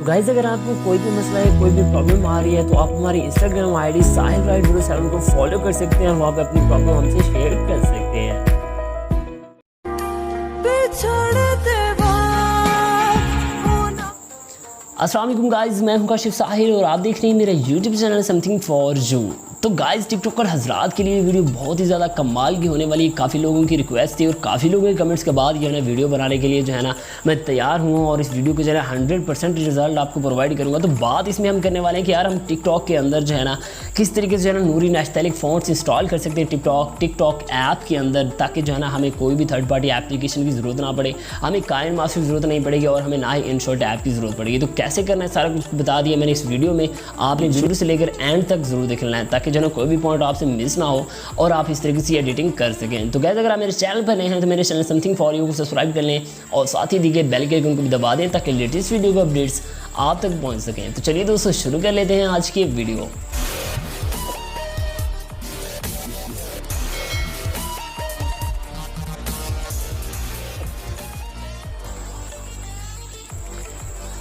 Guys अगर आपको कोई भी मसला है, कोई भी प्रॉब्लम आ रही है तो आप हमारी इंस्टाग्राम आईडी sahilride07 को फॉलो कर सकते हैं। वहाँ पे अपनी प्रॉब्लम हमसे शेयर कर सकते हैं। अस्सलाम वालेकुम गाइस, मैं हूं काशिफ साहिल और आप देख रहे हैं मेरा YouTube channel something for you. तो गाइस टिकटॉकर हजरात के लिए वीडियो बहुत ही ज़्यादा कमाल की होने वाली, काफ़ी लोगों की रिक्वेस्ट थी और काफ़ी लोगों के कमेंट्स के बाद जो है ना वीडियो बनाने के लिए जो है ना मैं तैयार हूँ और इस वीडियो को जो है 100% रिजल्ट आपको प्रोवाइड करूँगा। तो बात इसमें हम करने वाले हैं कि यार हम टिकटॉक के अंदर जो है ना किस तरीके से जो है ना नूरी नैशनैलिक फ़ॉन्ट्स इंस्टॉल कर सकते हैं टिकटॉक ऐप के अंदर, ताकि जो है ना हमें कोई भी थर्ड पार्टी एप्लीकेशन की ज़रूरत ना पड़े, हमें काइन मास्टर की ज़रूरत नहीं पड़ेगी और हमें ना ही इनशॉट ऐप की ज़रूरत पड़ेगी। तो कैसे करना है सारा कुछ बता दिया मैंने इस वीडियो में, आपने शुरू से लेकर एंड तक ज़रूर देखना है ताकि जो है ना कोई भी पॉइंट आपसे मिस ना हो और आप इस तरीके से एडिटिंग कर सकें। तो गाइस अगर आप मेरे चैनल पर नए हैं तो मेरे चैनल समथिंग फॉर यू को सब्सक्राइब कर लें और साथ ही दिए बेल के आइकन को भी दबा दें ताकि लेटेस्ट वीडियो के अपडेट्स आप तक पहुंच सकें। तो चलिए दोस्तों शुरू कर लेते हैं आज की वीडियो।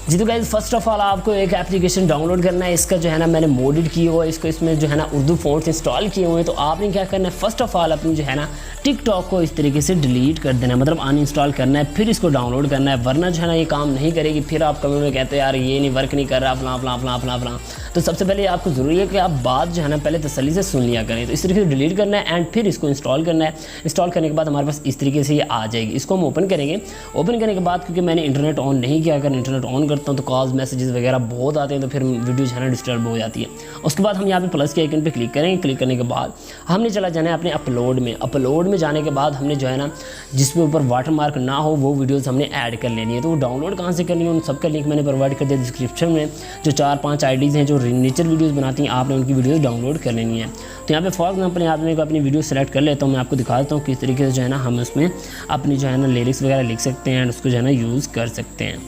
जी तो गाइस फर्स्ट ऑफ ऑल आपको एक एप्लीकेशन डाउनलोड करना है। इसका जो है ना मैंने मोडेड किया हुआ है, इसको इसमें जो है ना उर्दू फ़ॉन्ट्स इंस्टॉल किए हुए हैं। तो आपने क्या करना है, फर्स्ट ऑफ ऑल अपनी जो है ना टिकटॉक को इस तरीके से डिलीट कर देना है, मतलब अनइंस्टॉल करना है, फिर इसको डाउनलोड करना है, वरना जो है ना ये काम नहीं करेगी। फिर आप कमेंट में कहते हैं यार ये नहीं वर्क नहीं कर रहा फलां फलां फलां फलां फलां। तो सबसे पहले आपको ज़रूरी है कि आप बात जो है ना पहले तसल्ली से सुन लिया करें। तो इस तरीके से डिलीट करना है एंड फिर इसको इंस्टॉल करना है। इंस्टॉल करने के बाद हमारे पास इस तरीके से ये आ जाएगी। इसको हम ओपन करेंगे। ओपन करने के बाद क्योंकि मैंने इंटरनेट ऑन नहीं किया, अगर इंटरनेट ऑन करता हूँ तो कॉल्स मैसेजेस वगैरह बहुत आते हैं तो फिर वीडियो जो है ना डिस्टर्ब हो जाती है। उसके बाद हम यहाँ पे प्लस के आइकन पे क्लिक करेंगे। क्लिक करने के बाद हमने चला जाना है अपने अपलोड में। अपलोड में जाने के बाद हमने जो है ना जिसपे ऊपर वाटरमार्क ना हो वो वीडियोस हमने ऐड कर लेनी है। तो वो डाउनलोड कहाँ से करनी है, उन सबका लिंक मैंने प्रोवाइड कर दिया डिस्क्रिप्शन में। जो 4-5 आईडीज़ हैं जो नेचर वीडियोस बनाती हैं, आपने उनकी वीडियोस डाउनलोड कर लेनी है। तो यहाँ पे फॉर एग्जांपल यहाँ पे मैं अपनी वीडियो सेलेक्ट कर लेता हूँ। मैं आपको दिखा देता हूँ किस तरीके से जो है ना हम उसमें अपनी जो है ना लिरिक्स वगैरह लिख सकते हैं एंड उसको जो है ना यूज़ कर सकते हैं।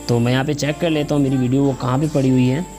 तो मैं यहाँ पे चेक कर लेता हूँ मेरी वीडियो वो कहाँ पे पड़ी हुई है।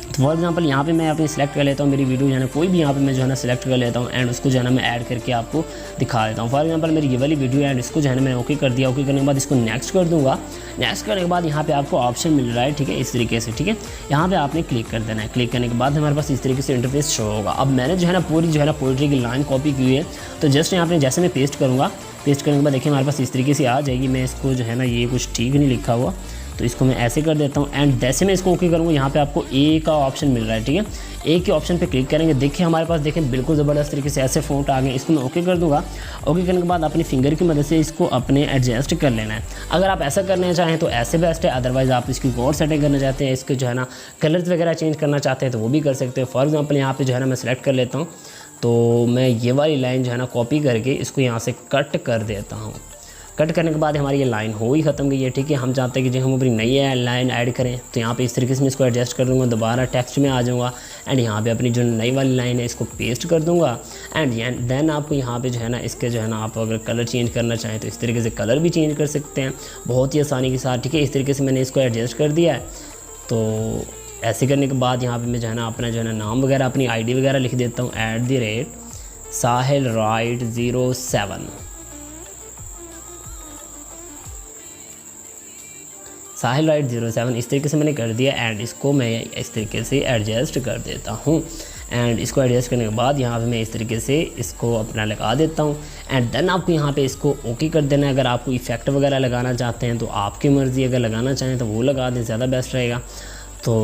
तो फॉर एग्जांपल यहाँ पे मैं यहाँ पे सिलेक्ट कर लेता हूँ मेरी वीडियो जो है ना, कोई भी यहाँ पे मैं जो है ना सिलेक्ट कर लेता हूँ एंड उसको जो है ना मैं ऐड करके आपको दिखा देता हूँ। फॉर एग्जांपल मेरी ये वाली वीडियो है एंड इसको जो है ना मैंने ओके कर दिया। ओके करने के बाद इसको नेक्स्ट कर दूँगा। नेक्स्ट करने के बाद यहाँ पे आपको ऑप्शन मिल रहा है, ठीक है, इस तरीके से, ठीक है। यहाँ पे आपने क्लिक कर देना है। क्लिक करने के बाद हमारे पास इस तरीके से इंटरफेस शो होगा। अब मैंने जो है ना पूरी जो है ना पोइट्री की लाइन कॉपी की हुई है। तो जस्ट यहाँ पे जैसे मैं पेस्ट करूँगा, पेस्ट करने के बाद देखिए हमारे पास इस तरीके से आ जाएगी। मैं इसको जो है ना ये कुछ ठीक नहीं लिखा हुआ तो इसको मैं ऐसे कर देता हूँ एंड जैसे मैं इसको ओके करूँगा यहाँ पे आपको ए का ऑप्शन मिल रहा है, ठीक है। ए के ऑप्शन पे क्लिक करेंगे। देखिए हमारे पास देखें बिल्कुल ज़बरदस्त तरीके से ऐसे फ़ॉन्ट आ गए। इसको मैं ओके कर दूँगा। ओके करने के बाद अपनी फिंगर की मदद से इसको अपने एडजस्ट कर लेना है। अगर आप ऐसा करना चाहें तो ऐसे बेस्ट है, अदरवाइज़ आप इसकी और सेटिंग करना चाहते हैं, इसके जो है ना कलर्स वगैरह चेंज करना चाहते हैं तो वो भी कर सकते हैं। फॉर एग्जाम्पल यहाँ पर जो है ना मैं सेलेक्ट कर लेता हूँ। तो मैं ये वाली लाइन जो है ना कॉपी करके इसको यहाँ से कट कर देता हूँ। कट करने के बाद हमारी ये लाइन हो ही ख़त्म गई है, ठीक है। हम चाहते हैं कि जो हम अपनी नई लाइन ऐड करें तो यहाँ पे इस तरीके से मैं इसको एडजस्ट कर दूँगा। दोबारा टेक्स्ट में आ जाऊँगा एंड यहाँ पे अपनी जो नई वाली लाइन है इसको पेस्ट कर दूँगा एंड देन आपको यहाँ पे जो है ना इसके जो है ना आप अगर कलर चेंज करना चाहें तो इस तरीके से कलर भी चेंज कर सकते हैं बहुत ही आसानी के साथ, ठीक है। इस तरीके से मैंने इसको एडजस्ट कर दिया है। तो ऐसे करने के बाद यहाँ पर मैं जो है ना अपना जो है ना नाम वगैरह अपनी ID वगैरह लिख देता हूँ @sahilride07 sahilride07 इस तरीके से मैंने कर दिया एंड इसको मैं इस तरीके से एडजस्ट कर देता हूँ। एंड इसको एडजस्ट करने के बाद यहाँ पे मैं इस तरीके से इसको अपना लगा देता हूँ एंड देन आपको यहाँ पे इसको ओके कर देना है। अगर आपको इफेक्ट वगैरह लगाना चाहते हैं तो आपकी मर्ज़ी, अगर लगाना चाहें तो वो लगा दें, ज़्यादा बेस्ट रहेगा। तो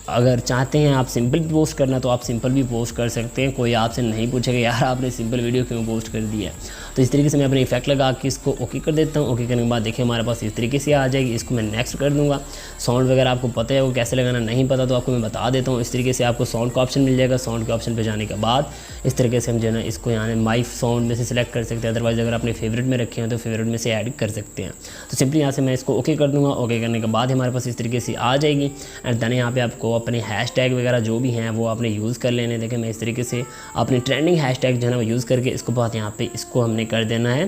अगर चाहते हैं आप सिंपल पोस्ट करना तो आप सिंपल भी पोस्ट कर सकते हैं, कोई आपसे नहीं पूछेगा यार आपने सिंपल वीडियो क्यों पोस्ट कर दी है। तो इस तरीके से मैं अपने इफेक्ट लगा के इसको ओके कर देता हूँ। ओके करने के बाद देखिए हमारे पास इस तरीके से आ जाएगी। इसको मैं नेक्स्ट कर दूँगा। साउंड वगैरह आपको पता है वो कैसे लगाना, नहीं पता तो आपको मैं बता देता हूँ। इस तरीके से आपको साउंड का ऑप्शन मिल जाएगा। साउंड के ऑप्शन पर जाने के बाद इस तरीके से हम जो है ना इसको यहाँ माई साउंड में से सिलेक्ट कर सकते हैं, अदरवाइज़ अगर अपने फेवरेट में रखे हैं तो फेवरेट में से ऐड कर सकते हैं। तो सिंपली यहाँ से मैं इसको ओके कर दूँगा। ओके करने के बाद हमारे पास इस तरीके से आ जाएगी एंड देन यहाँ पे आपको अपने हैशटैग वगैरह जो भी हैं वो आपने यूज़ कर लेने। देखें मैं इस तरीके से अपने ट्रेंडिंग हैशटैग जो है ना वो यूज़ करके इसको बहुत यहाँ पे इसको हमने कर देना है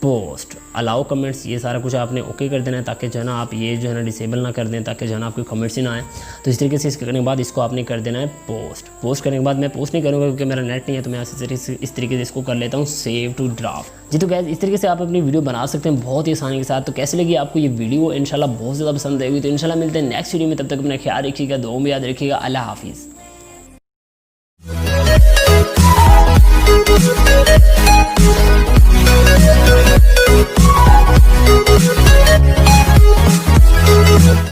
पोस्ट, अलाउ कमेंट्स, ये सारा कुछ आपने ओके कर देना है ताकि जो है ना आप ये जो है ना डिसेबल ना कर दें, ताकि जो है ना आपके कमेंट्स ही ना आए। तो इस तरीके से इसके करने के बाद इसको आपने कर देना है पोस्ट। पोस्ट करने के बाद मैं पोस्ट नहीं करूँगा क्योंकि मेरा नेट नहीं है, तो मैं इस तरीके से इसको कर लेता हूँ सेव टू ड्राफ्ट। जी तो गाइस इस तरीके से आप अपनी वीडियो बना सकते हैं बहुत ही आसानी के साथ। तो कैसे लगी आपको ये वीडियो? इंशाल्लाह बहुत ज़्यादा पसंद आएगी। तो इंशाल्लाह मिलते हैं नेक्स्ट वीडियो में, तब तक अपना ख्याल रखिएगा, दुआ में याद रखिएगा। अल्लाह हाफिज़।